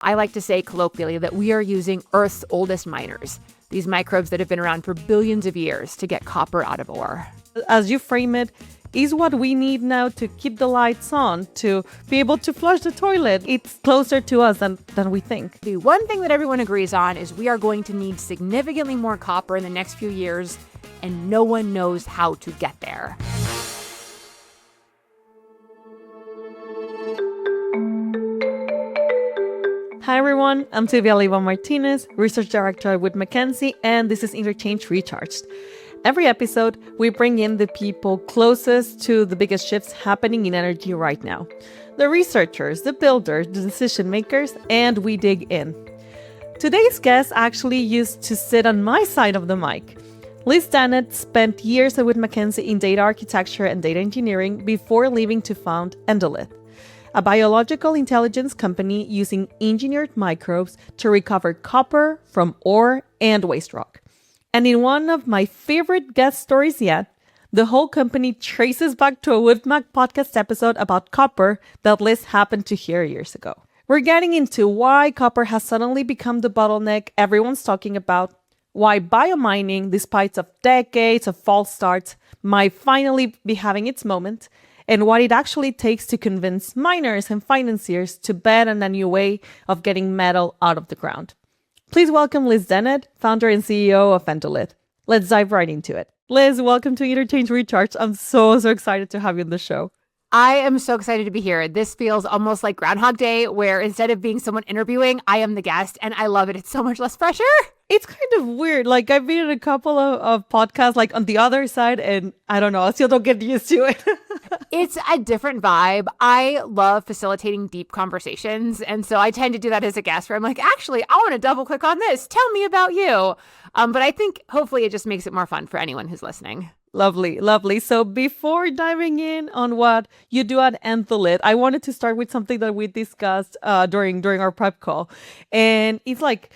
I like to say colloquially that we are using Earth's oldest miners, these microbes that have been around for billions of years to get copper out of ore. As you frame it, is what we need now to keep the lights on, to be able to flush the toilet. It's closer to us than we think. The one thing that everyone agrees on is we are going to need significantly more copper in the next few years, and no one knows how to get there. Hi everyone, I'm Silvia Leiva-Martinez, Research Director with Mackenzie, and this is Interchange Recharged. Every episode, we bring in the people closest to the biggest shifts happening in energy right now. The researchers, the builders, the decision makers, and we dig in. Today's guest actually used to sit on my side of the mic. Liz Dennett spent years with Mackenzie in data architecture and data engineering before leaving to found Endolith, a biological intelligence company using engineered microbes to recover copper from ore and waste rock. And in one of my favorite guest stories yet, the whole company traces back to a WoodMac podcast episode about copper that Liz happened to hear years ago. We're getting into why copper has suddenly become the bottleneck everyone's talking about, why biomining, despite of decades of false starts, might finally be having its moment, and what it actually takes to convince miners and financiers to bet on a new way of getting metal out of the ground. Please welcome Liz Dennett, founder and CEO of Endolith. Let's dive right into it. Liz, welcome to Interchange Recharged. I'm so excited to have you on the show. I am so excited to be here. This feels almost like Groundhog Day, where instead of being someone interviewing, I am the guest, and I love it. It's so much less pressure. It's kind of weird. Like, I've been in a couple of podcasts, like on the other side, and I don't know, I still don't get used to it. It's a different vibe. I love facilitating deep conversations, and so I tend to do that as a guest, where I'm like, actually, I want to double click on this. Tell me about you. But I think hopefully it just makes it more fun for anyone who's listening. Lovely. So before diving in on what you do at Endolith, I wanted to start with something that we discussed during our prep call. And it's like,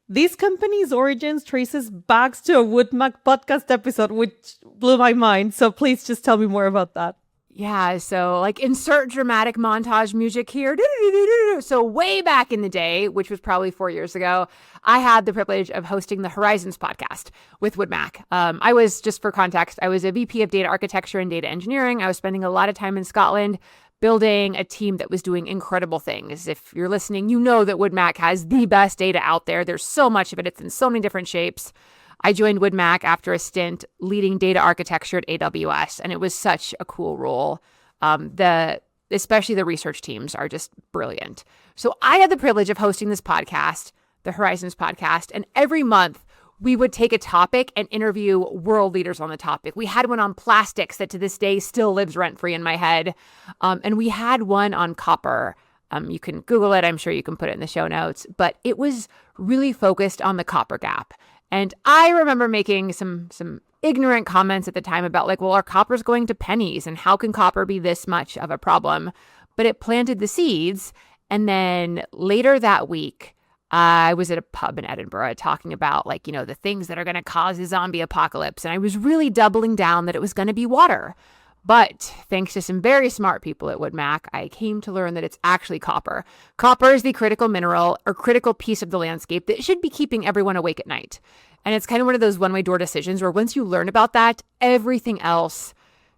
this company's origins traces back to a WoodMac podcast episode, which blew my mind. So please just tell me more about that. Yeah, so like insert dramatic montage music here. So way back in the day, which was probably 4 years ago, I had the privilege of hosting the Horizons podcast with WoodMac. I was, just for context, I was a VP of data architecture and data engineering. I was spending a lot of time in Scotland building a team that was doing incredible things. If you're listening, you know that WoodMac has the best data out there. There's so much of it. It's in so many different shapes. I joined WoodMac after a stint leading data architecture at AWS, and it was such a cool role. Especially the research teams are just brilliant. So I had the privilege of hosting this podcast, the Horizons podcast, and every month we would take a topic and interview world leaders on the topic. We had one on plastics that to this day still lives rent-free in my head, and we had one on copper. You can Google it. I'm sure you can put it in the show notes, but it was really focused on the copper gap. And I remember making some ignorant comments at the time about like, well, our copper's going to pennies and how can copper be this much of a problem? But it planted the seeds. And then later that week, I was at a pub in Edinburgh talking about like, the things that are going to cause a zombie apocalypse. And I was really doubling down that it was going to be water. But thanks to some very smart people at WoodMac, I came to learn that it's actually copper. Copper is the critical mineral or critical piece of the landscape that should be keeping everyone awake at night. And it's kind of one of those one-way door decisions where once you learn about that, everything else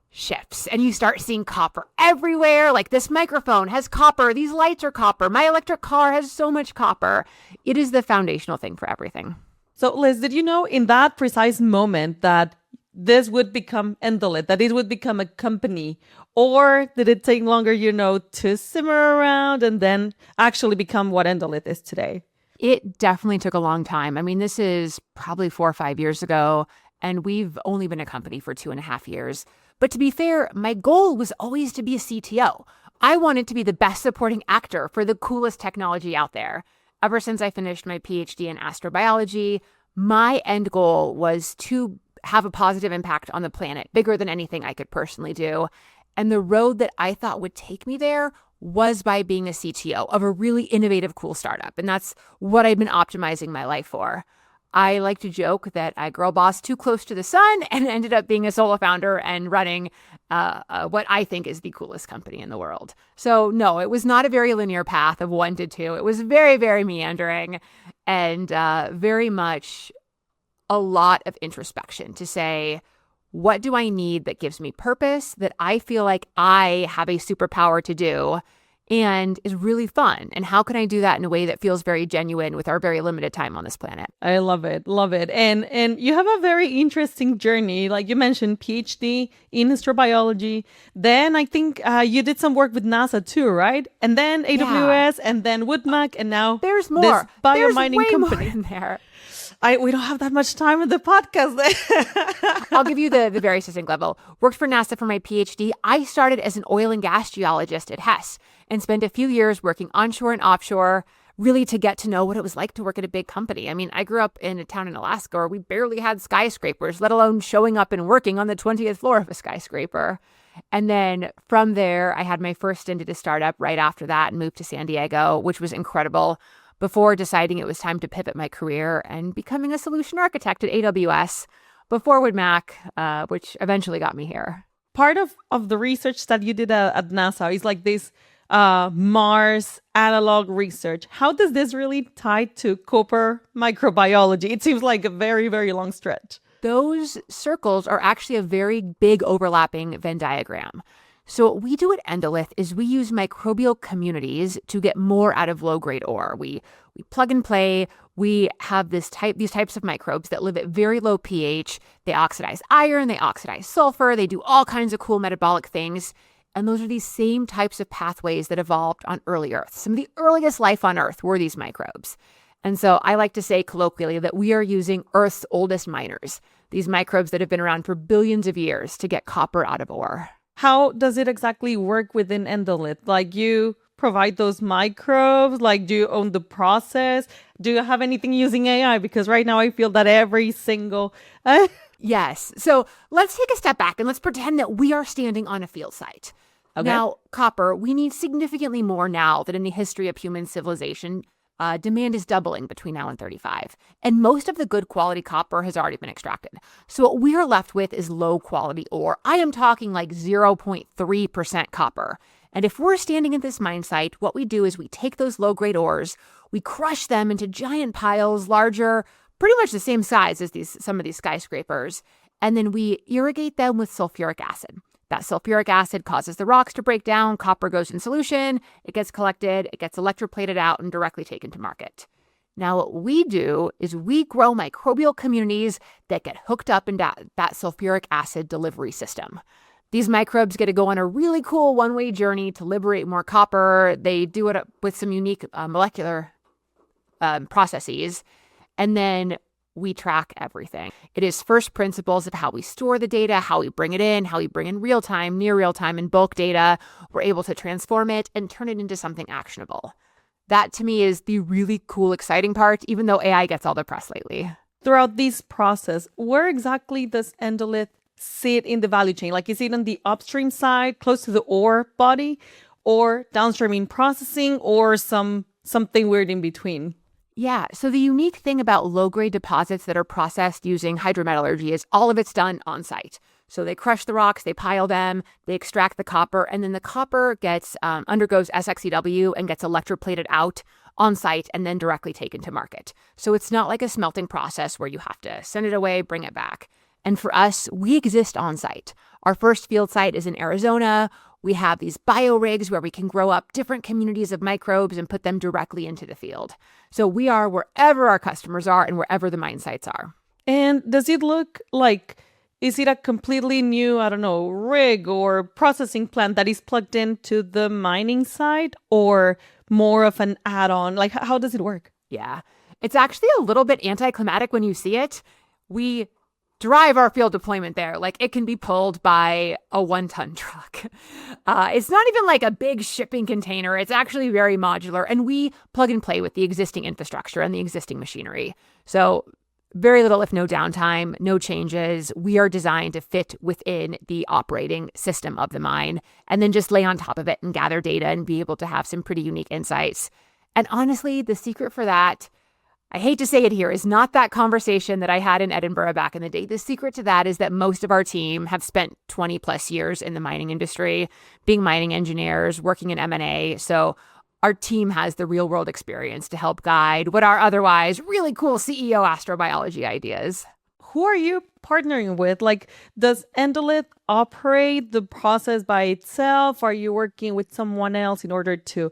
shifts and you start seeing copper everywhere. Like this microphone has copper. These lights are copper. My electric car has so much copper. It is the foundational thing for everything. So Liz, did you know in that precise moment that this would become Endolith, that it would become a company? Or did it take longer, to simmer around and then actually become what Endolith is today? It definitely took a long time. I mean, this is probably 4 or 5 years ago, and we've only been a company for 2.5 years. But to be fair, my goal was always to be a CTO. I wanted to be the best supporting actor for the coolest technology out there. Ever since I finished my PhD in astrobiology, my end goal was to have a positive impact on the planet, bigger than anything I could personally do. And the road that I thought would take me there was by being a CTO of a really innovative, cool startup. And that's what I've been optimizing my life for. I like to joke that I girl bossed too close to the sun and ended up being a solo founder and running what I think is the coolest company in the world. So no, it was not a very linear path of 1 to 2. It was very, very meandering and very much a lot of introspection to say, what do I need that gives me purpose, that I feel like I have a superpower to do and is really fun? And how can I do that in a way that feels very genuine with our very limited time on this planet? I love it. Love it. And you have a very interesting journey. Like you mentioned, PhD in astrobiology. Then I think you did some work with NASA too, right? And then AWS and then WoodMac and now there's more. This biomining There's way company. More in there. We don't have that much time in the podcast. I'll give you the very succinct level. Worked for NASA for my PhD. I started as an oil and gas geologist at Hess and spent a few years working onshore and offshore, really to get to know what it was like to work at a big company. I mean, I grew up in a town in Alaska where we barely had skyscrapers, let alone showing up and working on the 20th floor of a skyscraper. And then from there, I had my first stint at a startup right after that and moved to San Diego, which was incredible, before deciding it was time to pivot my career and becoming a solution architect at AWS before WoodMac, which eventually got me here. Part of the research that you did at NASA is like this Mars analog research. How does this really tie to copper microbiology? It seems like a very, very long stretch. Those circles are actually a very big overlapping Venn diagram. So what we do at Endolith is we use microbial communities to get more out of low-grade ore. We plug and play. We have these types of microbes that live at very low pH. They oxidize iron, they oxidize sulfur, they do all kinds of cool metabolic things. And those are these same types of pathways that evolved on early Earth. Some of the earliest life on Earth were these microbes. And so I like to say colloquially that we are using Earth's oldest miners, these microbes that have been around for billions of years to get copper out of ore. How does it exactly work within Endolith? Like you provide those microbes? Like do you own the process? Do you have anything using AI? Because right now I feel that every single... Yes. So let's take a step back and let's pretend that we are standing on a field site. Okay. Now, copper, we need significantly more now than in the history of human civilization. Demand is doubling between now and 35. And most of the good quality copper has already been extracted. So what we are left with is low quality ore. I am talking like 0.3% copper. And if we're standing at this mine site, what we do is we take those low grade ores, we crush them into giant piles, larger, pretty much the same size as some of these skyscrapers. And then we irrigate them with sulfuric acid. That sulfuric acid causes the rocks to break down, copper goes in solution, it gets collected, it gets electroplated out and directly taken to market. Now what we do is we grow microbial communities that get hooked up in that sulfuric acid delivery system. These microbes get to go on a really cool one-way journey to liberate more copper. They do it with some unique molecular processes, and then we track everything. It is first principles of how we store the data, how we bring it in, how we bring in real time, near real time, and bulk data. We're able to transform it and turn it into something actionable. That to me is the really cool, exciting part, even though AI gets all the press lately. Throughout this process, where exactly does Endolith sit in the value chain? Like, is it on the upstream side, close to the ore body, or downstream in processing, or something weird in between? Yeah, so the unique thing about low-grade deposits that are processed using hydrometallurgy is all of it's done on site. So they crush the rocks, they pile them, they extract the copper, and then the copper gets undergoes SXEW and gets electroplated out on site and then directly taken to market. So it's not like a smelting process where you have to send it away, bring it back. And for us, we exist on site. Our first field site is in Arizona. We have these biorigs where we can grow up different communities of microbes and put them directly into the field. So we are wherever our customers are and wherever the mine sites are. And does it look like, is it a completely new, rig or processing plant that is plugged into the mining side, or more of an add-on? Like, how does it work? Yeah, it's actually a little bit anticlimactic when you see it. We drive our field deployment there. Like, it can be pulled by a 1-ton truck. It's not even like a big shipping container. It's actually very modular, and we plug and play with the existing infrastructure and the existing machinery. So very little, if no downtime, no changes. We are designed to fit within the operating system of the mine and then just lay on top of it and gather data and be able to have some pretty unique insights. And honestly, the secret for that, I hate to say it here, is not that conversation that I had in Edinburgh back in the day. The secret to that is that most of our team have spent 20 plus years in the mining industry, being mining engineers, working in M&A. So our team has the real world experience to help guide what are otherwise really cool CEO astrobiology ideas. Who are you partnering with? Like, does Endolith operate the process by itself? Are you working with someone else in order to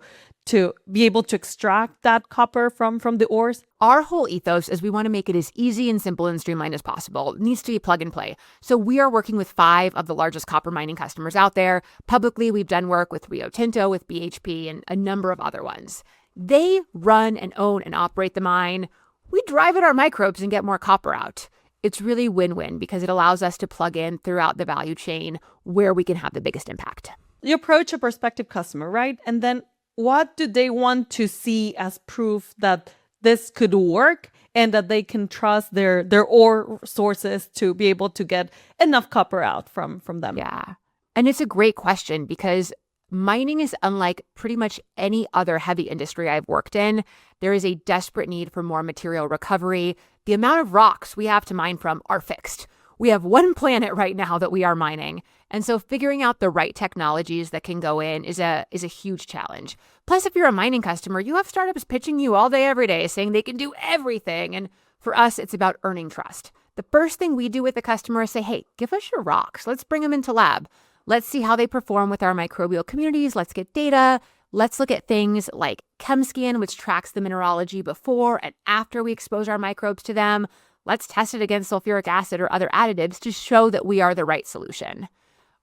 be able to extract that copper from the ores? Our whole ethos is we want to make it as easy and simple and streamlined as possible. It needs to be plug and play. So we are working with 5 of the largest copper mining customers out there. Publicly, we've done work with Rio Tinto, with BHP, and a number of other ones. They run and own and operate the mine. We drive in our microbes and get more copper out. It's really win-win because it allows us to plug in throughout the value chain where we can have the biggest impact. You approach a prospective customer, right? And then what do they want to see as proof that this could work and that they can trust their ore sources to be able to get enough copper out from them? Yeah. And it's a great question because mining is unlike pretty much any other heavy industry I've worked in. There is a desperate need for more material recovery. The amount of rocks we have to mine from are fixed. We have one planet right now that we are mining. And so figuring out the right technologies that can go in is a huge challenge. Plus, if you're a mining customer, you have startups pitching you all day, every day, saying they can do everything. And for us, it's about earning trust. The first thing we do with the customer is say, hey, give us your rocks. Let's bring them into lab. Let's see how they perform with our microbial communities. Let's get data. Let's look at things like ChemScan, which tracks the mineralogy before and after we expose our microbes to them. Let's test it against sulfuric acid or other additives to show that we are the right solution.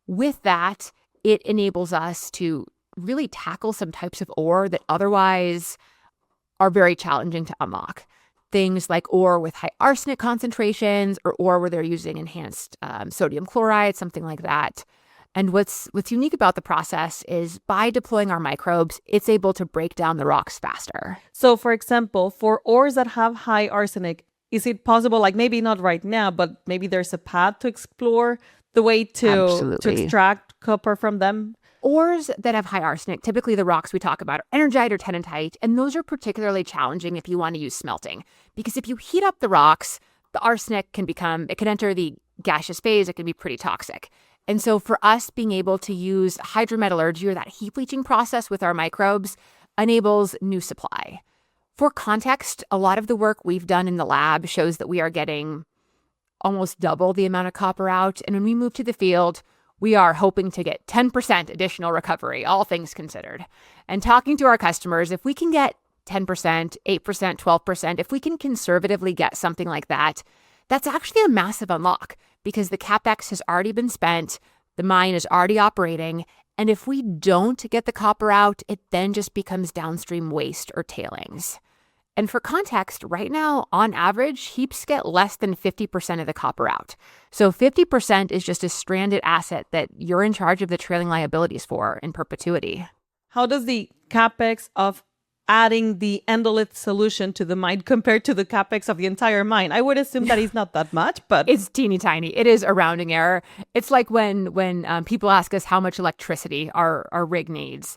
With that, it enables us to really tackle some types of ore that otherwise are very challenging to unlock. Things like ore with high arsenic concentrations or ore where they're using enhanced sodium chloride, something like that. And what's unique about the process is by deploying our microbes, it's able to break down the rocks faster. So, for example, for ores that have high arsenic, is it possible, like maybe not right now, but maybe there's a path to explore the way to extract copper from them? Ores that have high arsenic, typically the rocks we talk about are energite or tennantite, and those are particularly challenging if you want to use smelting. Because if you heat up the rocks, the arsenic can enter the gaseous phase, it can be pretty toxic. And so for us, being able to use hydrometallurgy or that heap leaching process with our microbes enables new supply. For context, a lot of the work we've done in the lab shows that we are getting almost double the amount of copper out. And when we move to the field, we are hoping to get 10% additional recovery, all things considered. And talking to our customers, if we can get 10%, 8%, 12%, if we can conservatively get something like that, that's actually a massive unlock because the CapEx has already been spent, the mine is already operating, and if we don't get the copper out, it then just becomes downstream waste or tailings. And for context, right now, on average, heaps get less than 50% of the copper out. So 50% is just a stranded asset that you're in charge of the trailing liabilities for in perpetuity. How does the CapEx of adding the Endolith solution to the mine compared to the CapEx of the entire mine? I would assume that is not that much, but it's teeny tiny. It is a rounding error. It's like when people ask us how much electricity our rig needs.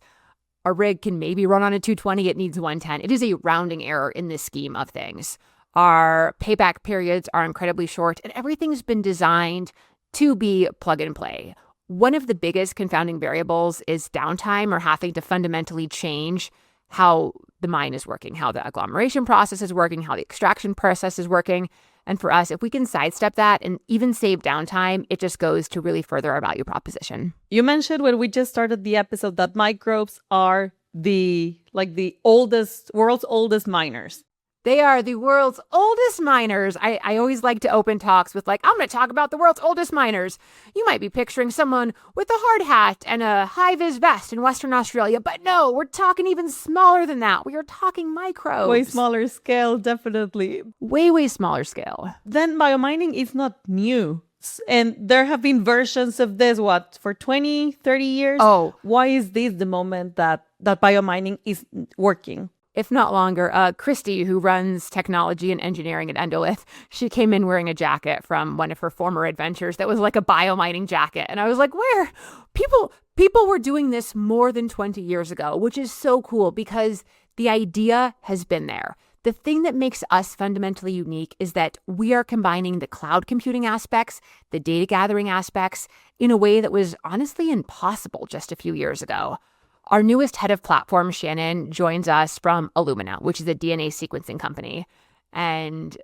Our rig can maybe run on a 220. It needs 110. It is a rounding error in the scheme of things. Our payback periods are incredibly short, and everything's been designed to be plug and play. One of the biggest confounding variables is downtime or having to fundamentally change how the mine is working, how the agglomeration process is working, how the extraction process is working. And for us, if we can sidestep that and even save downtime, it just goes to really further our value proposition. You mentioned when we just started the episode that microbes are the world's oldest miners. They are the world's oldest miners. I always like to open talks with I'm going to talk about the world's oldest miners. You might be picturing someone with a hard hat and a high-vis vest in Western Australia, but no, we're talking even smaller than that. We are talking microbes. Way smaller scale, definitely. Way, way smaller scale. Then biomining is not new. And there have been versions of this, for 20, 30 years? Oh. Why is this the moment that biomining is working? If not longer. Christy, who runs technology and engineering at Endolith, she came in wearing a jacket from one of her former adventures that was like a biomining jacket. And I was like, where? People were doing this more than 20 years ago, which is so cool because the idea has been there. the thing that makes us fundamentally unique is that we are combining the cloud computing aspects, the data gathering aspects, in a way that was honestly impossible just a few years ago. Our newest head of platform, Shannon, joins us from Illumina, which is a DNA sequencing company. And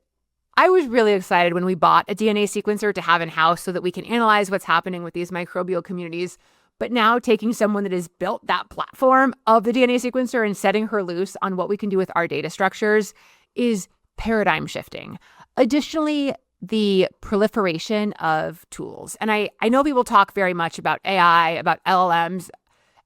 I was really excited when we bought a DNA sequencer to have in-house so that we can analyze what's happening with these microbial communities. But now taking someone that has built that platform of the DNA sequencer and setting her loose on what we can do with our data structures is paradigm shifting. Additionally, the proliferation of tools. And I know people talk very much about AI, about LLMs.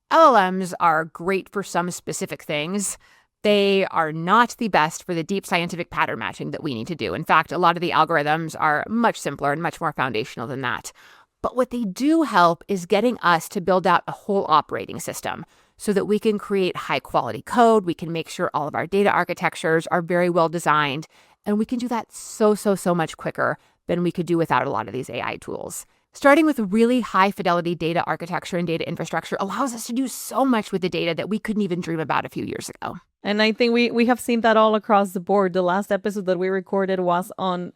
LLMs are great for some specific things. They are not the best for the deep scientific pattern matching that we need to do. In fact, a lot of the algorithms are much simpler and much more foundational than that. But what they do help is getting us to build out a whole operating system so that we can create high quality code. We can make sure all of our data architectures are very well designed. And we can do that so much quicker than we could do without a lot of these AI tools. Starting with really high fidelity data architecture and data infrastructure allows us to do so much with the data that we couldn't even dream about a few years ago. And I think we have seen that all across the board. The last episode that we recorded was on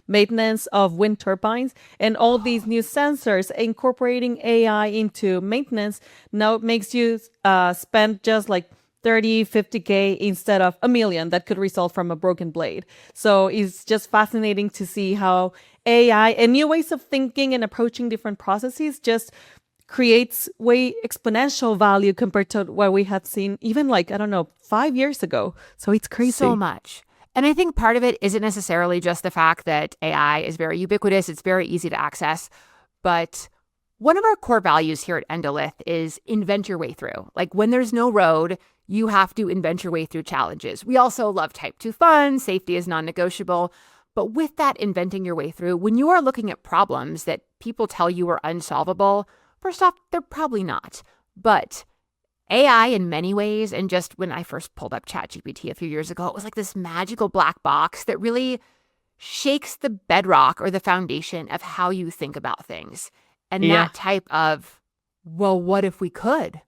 maintenance of wind turbines, and all these new sensors incorporating AI into maintenance now makes you spend just like 30, 50K instead of $1 million that could result from a broken blade. So it's just fascinating to see how AI and new ways of thinking and approaching different processes just creates way exponential value compared to what we had seen even 5 years ago. So it's crazy. So much. And I think part of it isn't necessarily just the fact that AI is very ubiquitous. It's very easy to access. But one of our core values here at Endolith is invent your way through. Like when there's no road, you have to invent your way through challenges. We also love type 2 fun. Safety is non-negotiable. But with that inventing your way through, when you are looking at problems that people tell you are unsolvable, first off, they're probably not. But AI in many ways, and just when I first pulled up ChatGPT a few years ago, it was like this magical black box that really shakes the bedrock or the foundation of how you think about things. And that type of, well, what if we could?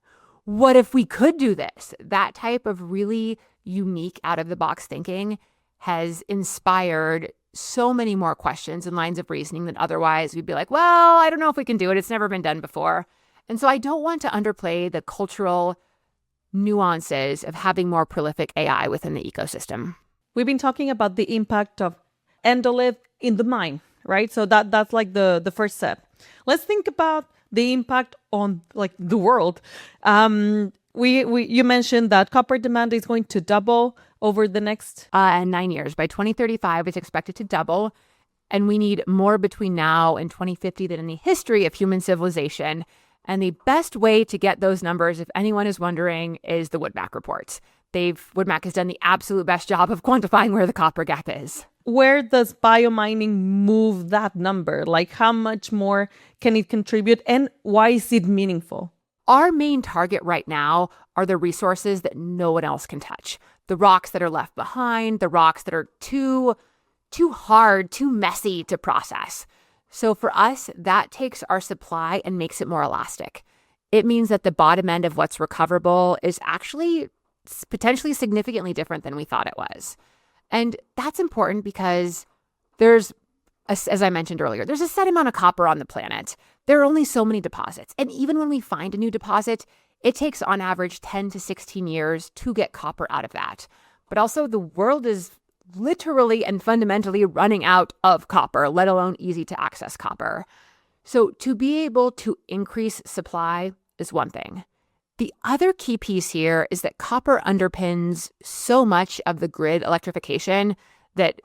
What if we could do this? That type of really unique out-of-the-box thinking has inspired so many more questions and lines of reasoning that otherwise we'd be like, well, I don't know if we can do it. It's never been done before. And so I don't want to underplay the cultural nuances of having more prolific AI within the ecosystem. We've been talking about the impact of Endolith in the mine, right? So that's like the first step. Let's think about the impact on like the world. You mentioned that copper demand is going to double over the next 9 years. By 2035, it's expected to double. And we need more between now and 2050 than in the history of human civilization. And the best way to get those numbers, if anyone is wondering, is the WoodMac reports. WoodMac has done the absolute best job of quantifying where the copper gap is. Where does biomining move that number? Like how much more can it contribute and why is it meaningful? Our main target right now are the resources that no one else can touch. The rocks that are left behind, the rocks that are too hard, too messy to process. So for us, that takes our supply and makes it more elastic. It means that the bottom end of what's recoverable is actually potentially significantly different than we thought it was. And that's important because there's, as I mentioned earlier, there's a set amount of copper on the planet. There are only so many deposits. And even when we find a new deposit, it takes on average 10 to 16 years to get copper out of that. But also the world is literally and fundamentally running out of copper, let alone easy to access copper. So to be able to increase supply is one thing. The other key piece here is that copper underpins so much of the grid electrification that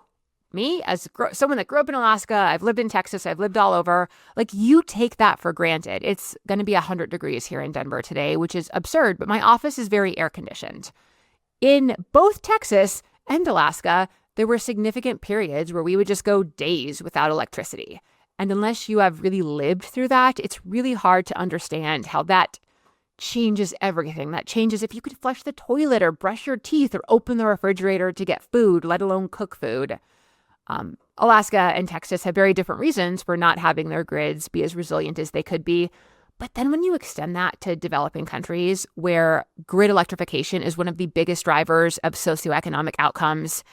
me, as someone that grew up in Alaska, I've lived in Texas, I've lived all over, like you take that for granted. It's going to be 100 degrees here in Denver today, which is absurd, but my office is very air conditioned. In both Texas and Alaska, there were significant periods where we would just go days without electricity. And unless you have really lived through that, it's really hard to understand how that changes everything. That changes if you could flush the toilet or brush your teeth or open the refrigerator to get food, let alone cook food. Alaska and Texas have very different reasons for not having their grids be as resilient as they could be. But then when you extend that to developing countries where grid electrification is one of the biggest drivers of socioeconomic outcomes,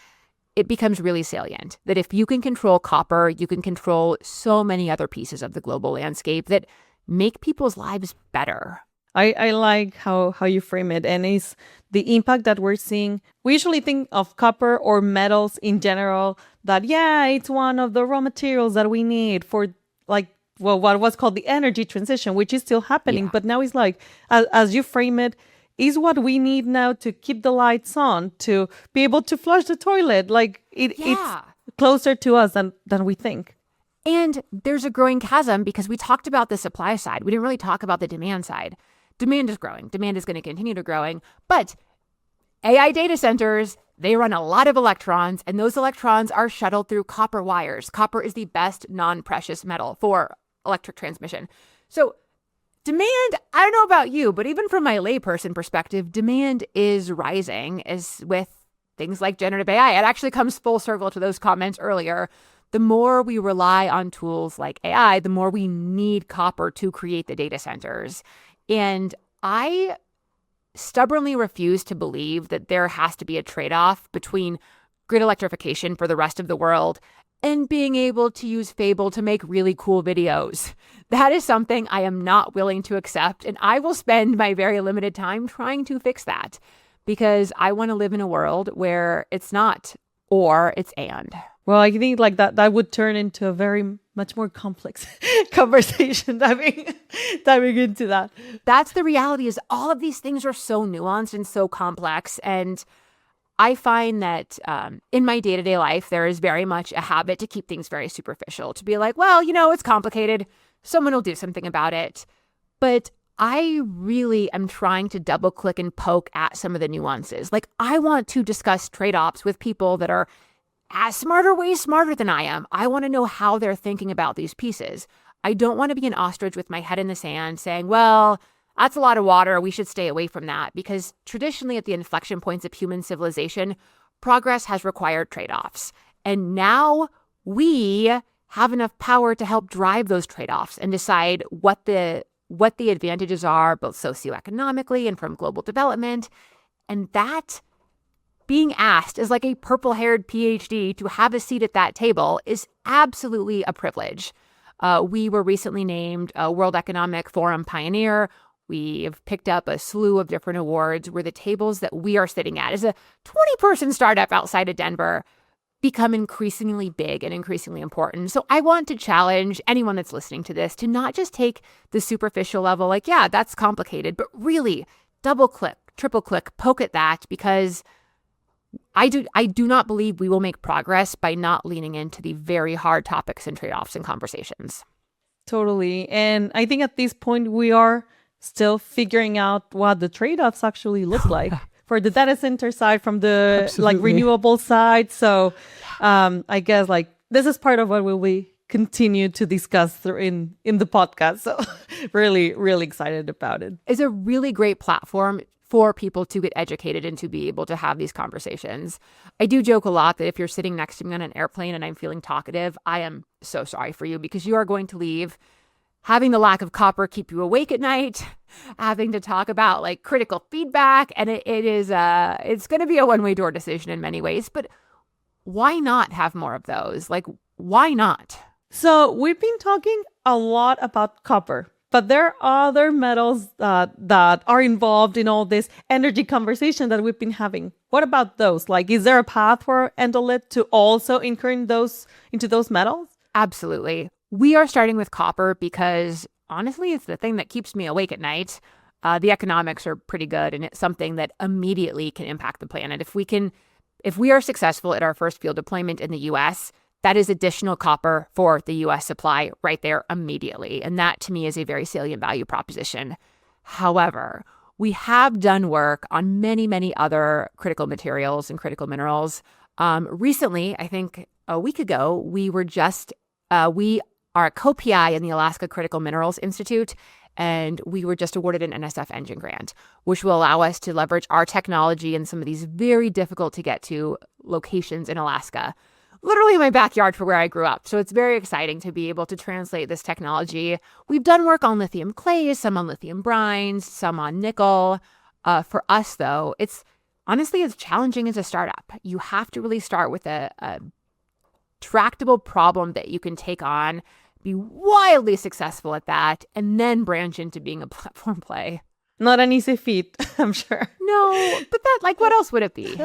it becomes really salient that if you can control copper, you can control so many other pieces of the global landscape that make people's lives better. I like how you frame it, and it's the impact that we're seeing. We usually think of copper or metals in general, that, yeah, it's one of the raw materials that we need for like, well, what was called the energy transition, which is still happening. Yeah. But now it's like, as you frame it, is what we need now to keep the lights on, to be able to flush the toilet. Like it's closer to us than we think. And there's a growing chasm because we talked about the supply side. We didn't really talk about the demand side. Demand is growing. Demand is going to continue to growing. But AI data centers, they run a lot of electrons, and those electrons are shuttled through copper wires. Copper is the best non-precious metal for electric transmission. So demand, I don't know about you, but even from my layperson perspective, demand is rising as with things like generative AI. It actually comes full circle to those comments earlier. The more we rely on tools like AI, the more we need copper to create the data centers. And I stubbornly refuse to believe that there has to be a trade-off between grid electrification for the rest of the world and being able to use Fable to make really cool videos. That is something I am not willing to accept, and I will spend my very limited time trying to fix that because I want to live in a world where it's not or, it's and. Well, I think like that would turn into a very much more complex conversation diving into that. That's the reality, is all of these things are so nuanced and so complex. And I find that in my day-to-day life, there is very much a habit to keep things very superficial, to be like, well, it's complicated. Someone will do something about it. But I really am trying to double click and poke at some of the nuances. Like, I want to discuss trade-offs with people that are as smart or way smarter than I am. I want to know how they're thinking about these pieces. I don't want to be an ostrich with my head in the sand saying, well, that's a lot of water, we should stay away from that. Because traditionally at the inflection points of human civilization, progress has required trade-offs. And now we have enough power to help drive those trade-offs and decide what the advantages are, both socioeconomically and from global development. And that being asked as like a purple-haired PhD to have a seat at that table is absolutely a privilege. We were recently named a World Economic Forum Pioneer. We have picked up a slew of different awards where the tables that we are sitting at as a 20-person startup outside of Denver become increasingly big and increasingly important. So I want to challenge anyone that's listening to this to not just take the superficial level, like, yeah, that's complicated, but really double click, triple click, poke at that, because I do not believe we will make progress by not leaning into the very hard topics and trade-offs and conversations. Totally. And I think at this point, we are still figuring out what the trade-offs actually look like for the data center side, from the like renewable side. So I guess like this is part of what we continue to discuss through in the podcast. So really, really excited about it. It's a really great platform for people to get educated and to be able to have these conversations. I do joke a lot that if you're sitting next to me on an airplane and I'm feeling talkative, I am so sorry for you, because you are going to leave having the lack of copper keep you awake at night, having to talk about like critical feedback. And it's going to be a one-way door decision in many ways, but why not have more of those? Like, why not? So we've been talking a lot about copper, but there are other metals that are involved in all this energy conversation that we've been having. What about those? Like, is there a path for Endolith to also incur into those metals? Absolutely. We are starting with copper because, honestly, it's the thing that keeps me awake at night. The economics are pretty good, and it's something that immediately can impact the planet. If we are successful at our first field deployment in the U.S., that is additional copper for the U.S. supply right there immediately. And that, to me, is a very salient value proposition. However, we have done work on many, many other critical materials and critical minerals. Recently, I think a week ago, we are a co-PI in the Alaska Critical Minerals Institute, and we were just awarded an NSF engine grant, which will allow us to leverage our technology in some of these very difficult to get to locations in Alaska. literally my backyard for where I grew up. So it's very exciting to be able to translate this technology. We've done work on lithium clays, some on lithium brines, some on nickel. For us, though, it's honestly as challenging as a startup. You have to really start with a tractable problem that you can take on, be wildly successful at that, and then branch into being a platform play. Not an easy feat, I'm sure. No, but that, like, what else would it be?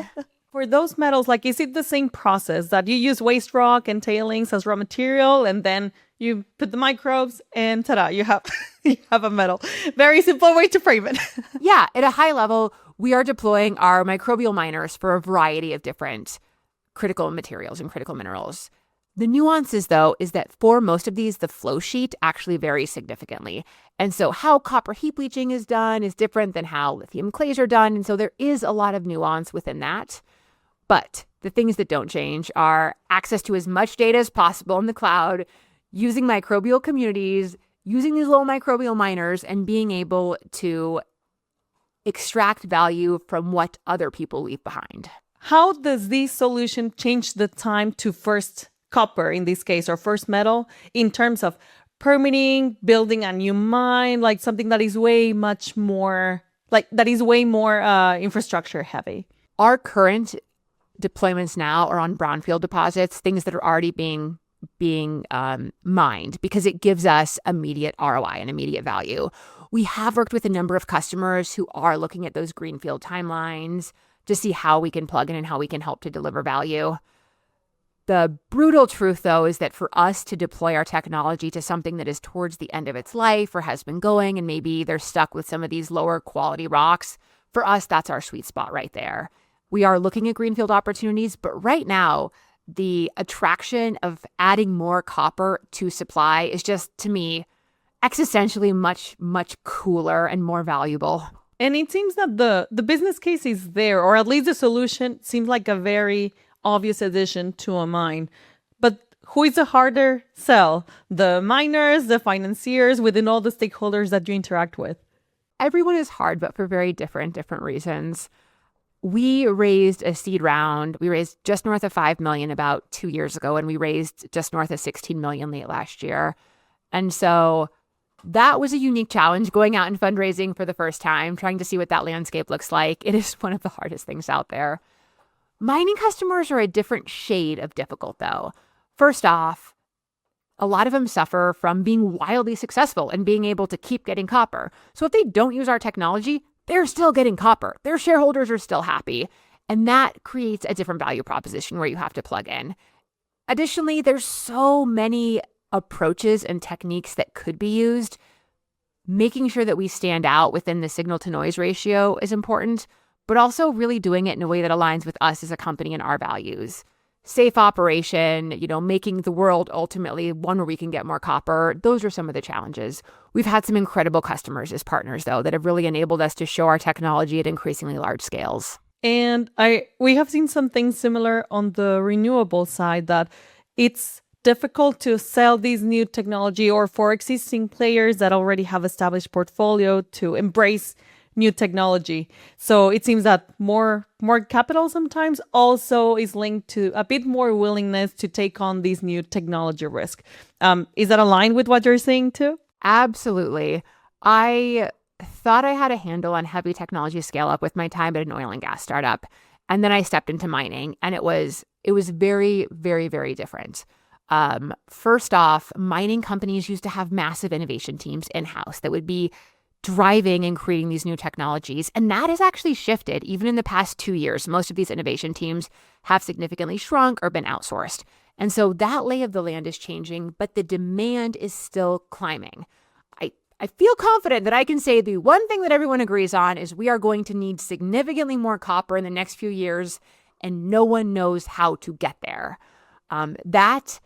For those metals, like, is it the same process that you use waste rock and tailings as raw material, and then you put the microbes, and ta-da, you have you have a metal? Very simple way to frame it. Yeah, at a high level, we are deploying our microbial miners for a variety of different critical materials and critical minerals. The nuances, though, is that for most of these, the flow sheet actually varies significantly. And so how copper heap leaching is done is different than how lithium clays are done. And so there is a lot of nuance within that. But the things that don't change are access to as much data as possible in the cloud, using microbial communities, using these little microbial miners, and being able to extract value from what other people leave behind. How does this solution change the time to first copper, in this case, or first metal, in terms of permitting, building a new mine, like something that is way more infrastructure heavy? Our current deployments now are on brownfield deposits, things that are already being mined, because it gives us immediate ROI and immediate value. We have worked with a number of customers who are looking at those greenfield timelines to see how we can plug in and how we can help to deliver value. The brutal truth, though, is that for us to deploy our technology to something that is towards the end of its life or has been going, and maybe they're stuck with some of these lower quality rocks, for us, that's our sweet spot right there. We are looking at greenfield opportunities, but right now, the attraction of adding more copper to supply is just, to me, existentially much, much cooler and more valuable. And it seems that the business case is there, or at least the solution seems like a very obvious addition to a mine. But who is a harder sell? The miners, the financiers, within all the stakeholders that you interact with? Everyone is hard, but for very different reasons. We raised a seed round. We raised just north of 5 million about 2 years ago, and we raised just north of 16 million late last year. And so that was a unique challenge, going out and fundraising for the first time, trying to see what that landscape looks like. It is one of the hardest things out there. Mining customers are a different shade of difficult, though. First off, a lot of them suffer from being wildly successful and being able to keep getting copper. So if they don't use our technology, they're still getting copper. Their shareholders are still happy. And that creates a different value proposition where you have to plug in. Additionally, there's so many approaches and techniques that could be used. Making sure that we stand out within the signal to noise ratio is important, but also really doing it in a way that aligns with us as a company and our values. Safe operation, making the world ultimately one where we can get more copper. Those are some of the challenges. We've had some incredible customers as partners, though, that have really enabled us to show our technology at increasingly large scales. And we have seen something similar on the renewable side, that it's difficult to sell these new technology, or for existing players that already have established portfolio to embrace new technology. So it seems that more capital sometimes also is linked to a bit more willingness to take on these new technology risk. Is that aligned with what you're saying too? Absolutely. I thought I had a handle on heavy technology scale up with my time at an oil and gas startup. And then I stepped into mining, and it was very, very, very different. First off, mining companies used to have massive innovation teams in-house that would be driving and creating these new technologies. And that has actually shifted. Even in the past 2 years, most of these innovation teams have significantly shrunk or been outsourced. And so that lay of the land is changing, but the demand is still climbing. I feel confident that I can say the one thing that everyone agrees on is we are going to need significantly more copper in the next few years, and no one knows how to get there. That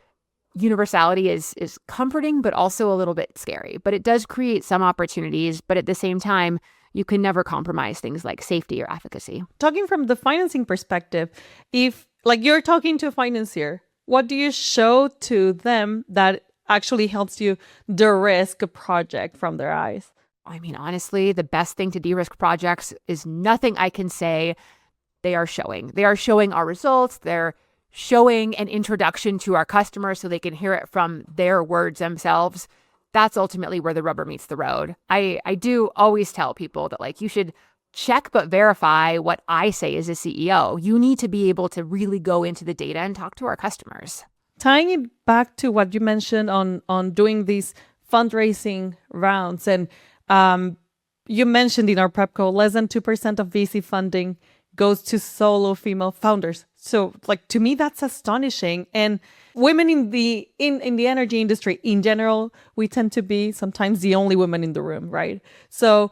universality is comforting, but also a little bit scary. But it does create some opportunities. But at the same time, you can never compromise things like safety or efficacy. Talking from the financing perspective, if you're talking to a financier, what do you show to them that actually helps you de-risk a project from their eyes? I mean, honestly, the best thing to de-risk projects is nothing I can say. They are showing our results. They're showing an introduction to our customers so they can hear it from their words themselves, that's ultimately where the rubber meets the road. I do always tell people that like you should check but verify what I say as a CEO. You need to be able to really go into the data and talk to our customers. Tying it back to what you mentioned on doing these fundraising rounds, and you mentioned in our prep call, less than 2% of VC funding goes to solo female founders. So like to me, that's astonishing. And women in the energy industry in general, we tend to be sometimes the only women in the room, right? So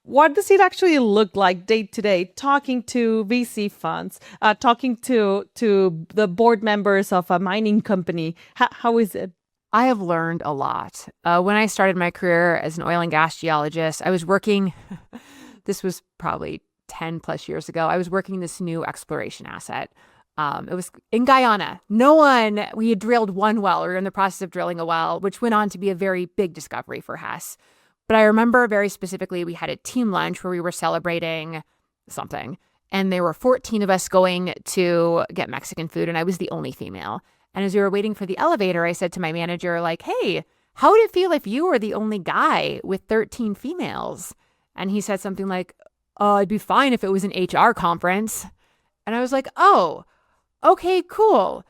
what does it actually look like day to day, talking to VC funds, talking to the board members of a mining company? How is it? I have learned a lot. When I started my career as an oil and gas geologist, I was working, this was probably 10 plus years ago, I was working this new exploration asset. It was in Guyana. We had drilled one well. We were in the process of drilling a well, which went on to be a very big discovery for Hess. But I remember very specifically, we had a team lunch where we were celebrating something. And there were 14 of us going to get Mexican food, and I was the only female. And as we were waiting for the elevator, I said to my manager, like, hey, how would it feel if you were the only guy with 13 females? And he said something like, it'd be fine if it was an HR conference. And I was like, oh, okay, cool.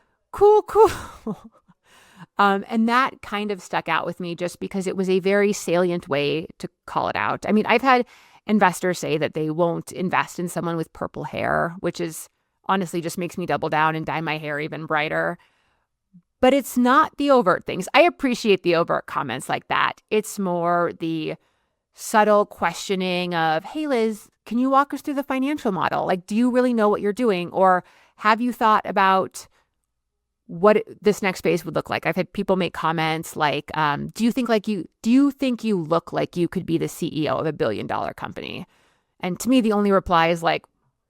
And that kind of stuck out with me just because it was a very salient way to call it out. I mean, I've had investors say that they won't invest in someone with purple hair, which is honestly just makes me double down and dye my hair even brighter. But it's not the overt things. I appreciate the overt comments like that. It's more the subtle questioning of, hey, Liz, can you walk us through the financial model? Like, do you really know what you're doing? Or have you thought about what this next phase would look like? I've had people make comments like, do you think you look like you could be the CEO of $1 billion company? And to me, the only reply is like,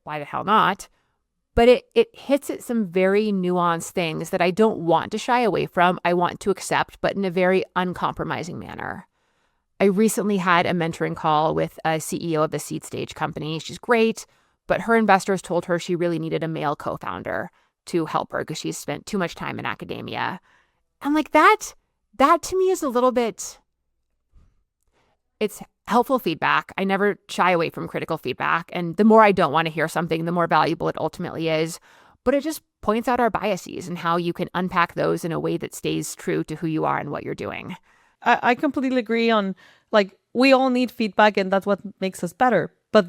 why the hell not? But it hits at some very nuanced things that I don't want to shy away from. I want to accept, but in a very uncompromising manner. I recently had a mentoring call with a CEO of a seed stage company. She's great, but her investors told her she really needed a male co-founder to help her because she's spent too much time in academia. And like that to me is a little bit, it's helpful feedback. I never shy away from critical feedback. And the more I don't want to hear something, the more valuable it ultimately is. But it just points out our biases and how you can unpack those in a way that stays true to who you are and what you're doing. I completely agree on, like, we all need feedback and that's what makes us better. But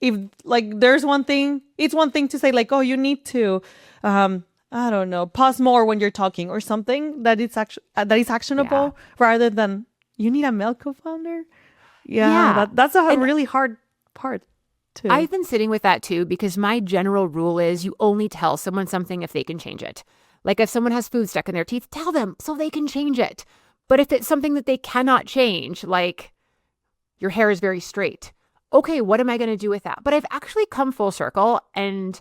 if like there's one thing, it's one thing to say like, oh, you need to, I don't know, pause more when you're talking or something that is actionable rather than you need a male co-founder. That's a really hard part too. I've been sitting with that too, because my general rule is you only tell someone something if they can change it. Like if someone has food stuck in their teeth, tell them so they can change it. But if it's something that they cannot change, like your hair is very straight, okay, what am I going to do with that? But I've actually come full circle and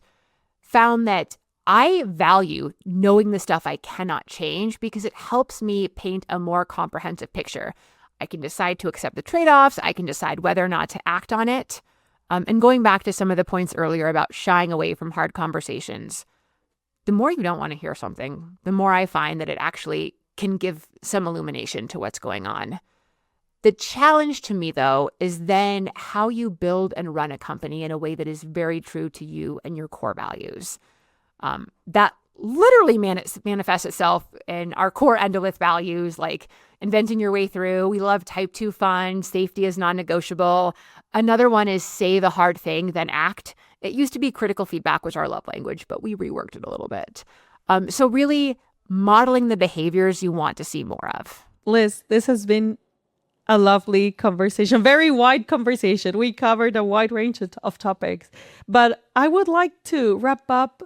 found that I value knowing the stuff I cannot change because it helps me paint a more comprehensive picture. I can decide to accept the trade-offs. I can decide whether or not to act on it. And going back to some of the points earlier about shying away from hard conversations, the more you don't want to hear something, the more I find that it actually can give some illumination to what's going on. The challenge to me, though, is then how you build and run a company in a way that is very true to you and your core values. That literally manifests itself in our core Endolith values, like inventing your way through. We love type 2 fun. Safety is non-negotiable. Another one is say the hard thing, then act. It used to be critical feedback was our love language, but we reworked it a little bit. So really modeling the behaviors you want to see more of. Liz, this has been a lovely conversation, very wide conversation. We covered a wide range of topics, but I would like to wrap up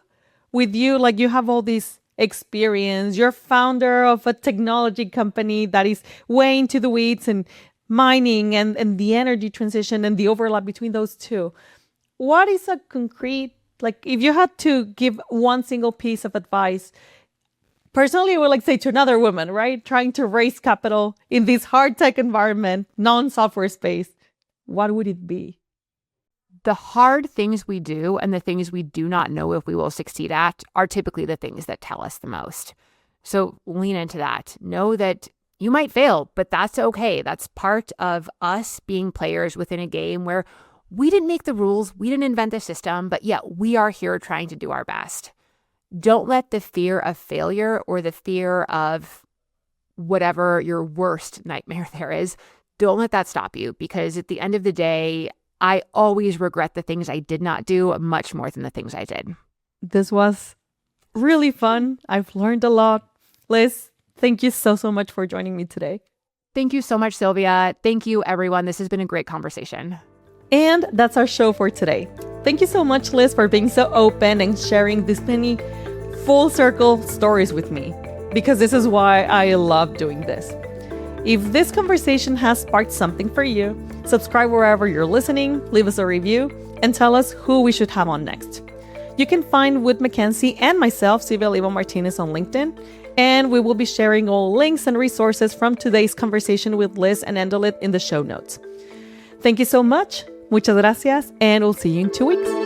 with you. Like, you have all this experience. You're founder of a technology company that is way into the weeds and mining and the energy transition and the overlap between those two. What is a concrete, like if you had to give one single piece of advice, personally, I would like to say to another woman, right? Trying to raise capital in this hard tech environment, non-software space, what would it be? the hard things we do and the things we do not know if we will succeed at are typically the things that tell us the most. So lean into that. Know that you might fail, but that's okay. That's part of us being players within a game where we didn't make the rules, we didn't invent the system, but yet we are here trying to do our best. Don't let the fear of failure or the fear of whatever your worst nightmare there is, don't let that stop you, because at the end of the day, I always regret the things I did not do much more than the things I did. This was really fun. I've learned a lot. Liz, thank you so much for joining me today. Thank you so much, Sylvia. Thank you, everyone. This has been a great conversation. And that's our show for today. Thank you so much, Liz, for being so open and sharing this many full circle stories with me, because this is why I love doing this. If this conversation has sparked something for you, subscribe wherever you're listening, leave us a review, and tell us who we should have on next. You can find Wood Mackenzie and myself, Silvia Oliva Martinez, on LinkedIn, and we will be sharing all links and resources from today's conversation with Liz and Endolith in the show notes. Thank you so much. Muchas gracias, and we'll see you in 2 weeks.